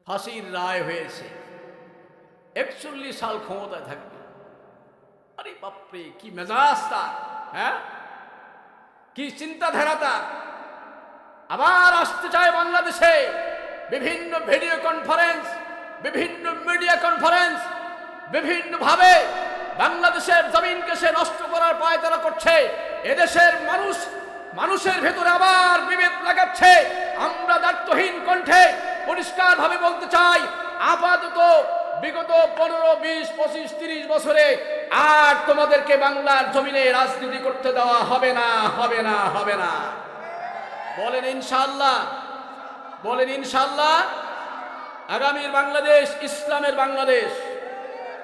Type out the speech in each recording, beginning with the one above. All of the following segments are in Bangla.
ফাঁসির রায় হয়েছে, 41 সাল ক্ষমতায় থাকবে। আরে বাপরে, কি মেজাজ তার, হ্যাঁ, কি চিন্তাধারা তার। আবার আসতে চায় বাংলাদেশে, বিভিন্ন ভিডিও কনফারেন্স, বিভিন্ন মিডিয়া কনফারেন্স, বিভিন্নভাবে বাংলাদেশের জমিনকে সে নষ্ট করার পায়তারা করছে। এদেশের মানুষের ভেতরে আবার বিভেদ লাগাচ্ছে। আমরা দায়িত্বহীন কণ্ঠে পরিষ্কারভাবে বলতে চাই, আপাতত বিগত 15, 20, 25, 30 বছরে আর তোমাদেরকে বাংলার জমিনে রাজনীতি করতে দেওয়া হবে না, হবে না, হবে না। বলেন ইনশাআল্লাহ, বলেন ইনশাআল্লাহ। আগামীর বাংলাদেশ ইসলামের বাংলাদেশ,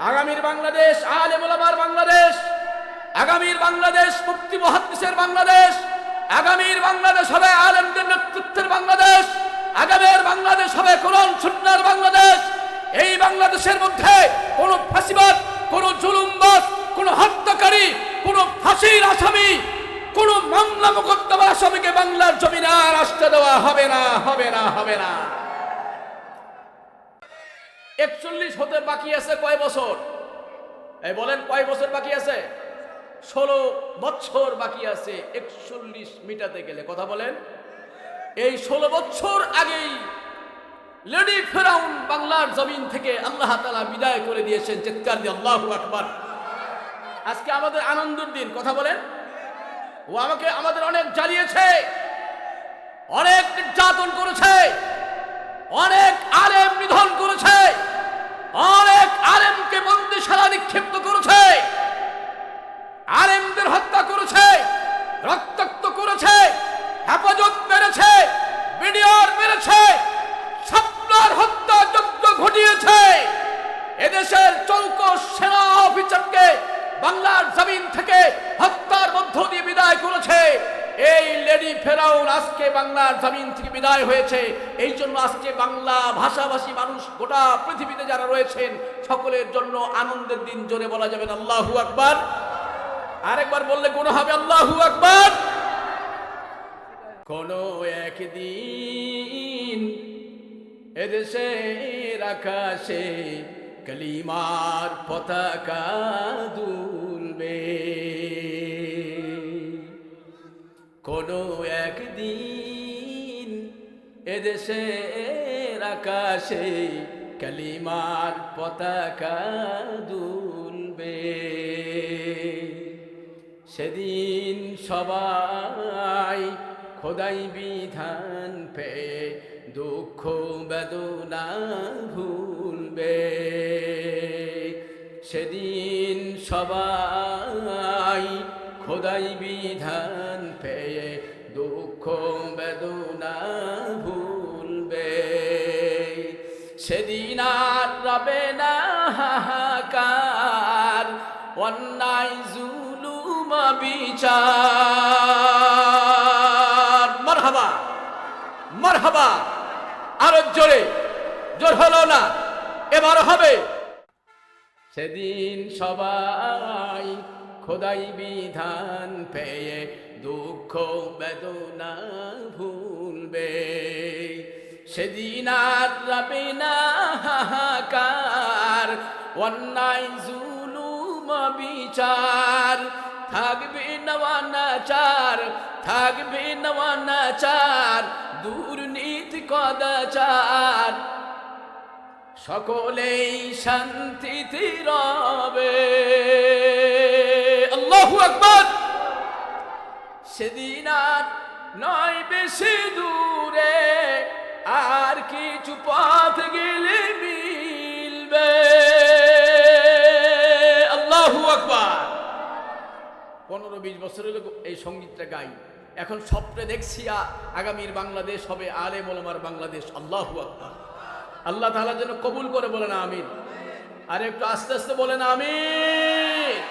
আগামীর বাংলাদেশ আলেম ওলামার বাংলাদেশ, আগামীর বাংলাদেশ মুফতি মুহাদ্দিসের বাংলাদেশ, আগামীর বাংলাদেশ হবে আলেমদের নেতৃত্বের বাংলাদেশ, আগামীর বাংলাদেশ হবে কোরআন সুন্নাহর বাংলাদেশ। এই বাংলাদেশের মধ্যে কোন ফাঁসিবাদ, কোন জুলুমবাজ, কোন হত্যাকারী, কোন ফাঁসির আসামি, কোন মামলা মোকদ্দমার আসামিকে বাংলার জমিনে আর আসতে দেওয়া হবে না, হবে না, হবে না। 41 হতে বাকি আছে কয় বছর? এই বলেন, কয় বছর বাকি আছে? 16 বছর বাকি আছে 41 মিটাতে গেলে। কথা বলেন। এই 16 বছর আগেই লেডি ফেরাউন বাংলার জমিন থেকে আল্লাহ তাআলা বিদায় করে দিয়েছেন। চিৎকার দিয়ে আল্লাহু আকবার। আজকে আমাদের আনন্দের দিন। কথা বলেন। ও আমাদের অনেক জ্বালিয়েছে, অনেক নির্যাতন করেছে, অনেক আলেম নিধন করেছে, অনেক আলেমকে বন্দিশালা নিক্ষিপ্ত করেছে, আলেমদের হত্যা করেছে, রক্তাক্ত করেছে, হেফাজত মেরেছে, বিডিআর মেরেছে, ছাত্রর হত্যা যজ্ঞ ঘটিয়েছে। এদেশের চৌকস সেনা অফিসারকে বাংলার জমিন থেকে হত্যার মধ্য দিয়ে বিদায় করেছে। এই লেডি ফেরাউন আজকে বাংলার জমিন থেকে বিদায় হয়েছে। এই জন্য আজকে বাংলা ভাষাভাষী মানুষ গোটা পৃথিবীতে যারা রয়েছেন সকলের জন্য আনন্দের দিন। জোরে বলা যাবেন আল্লাহু আকবার। আরেকবার বললে গুনাহ হবে। আল্লাহু আকবার। কোন একদিন এদেশের আকাশে কালিমার পতাকা দুলবে, কোন একদিন এদেশের আকাশে কালিমার পতাকা দুলবে। সেদিন সবাই খোদাই বিধান পেয়ে দুঃখ বেদনা ভুলবে। সেদিন সবাই খোদাই বিধান পেয়ে দুঃখ বেদনা ভুলবে। সেদিন আর রবে না হাহাকার, অন্যায় জুলুম বিচার। মারহাবা, মারহাবা। আরো জোরে, জোর হলো না, এবার হবে। সেদিন সবাই খোদাই বিধান পেয়ে দুঃখ বেদনা ভুলবে। সেদিন আর রবে না হাহাকার, অন্যায় জুলুম বিচার। থাকবে না অনাচার, থাকবে না অনাচার, দুর্নীতি কদাচার, সকলেই শান্তিতে রবে। আল্লাহু আকবার। সেদিন আর নয় বেশি দূরে, আর কিছু পথ গেলে মিলবে। আল্লাহু আকবার। 15-20 বছর হলো এই সঙ্গীতটা গাই। এখন স্বপ্নে দেখছি আগামীর বাংলাদেশ হবে আলেম ওলামার বাংলাদেশ। আল্লাহু আকবার। আল্লাহ তাআলা যেন কবুল করে, বলেন আমিন। আর একটু আস্তে আস্তে বলেন আমিন।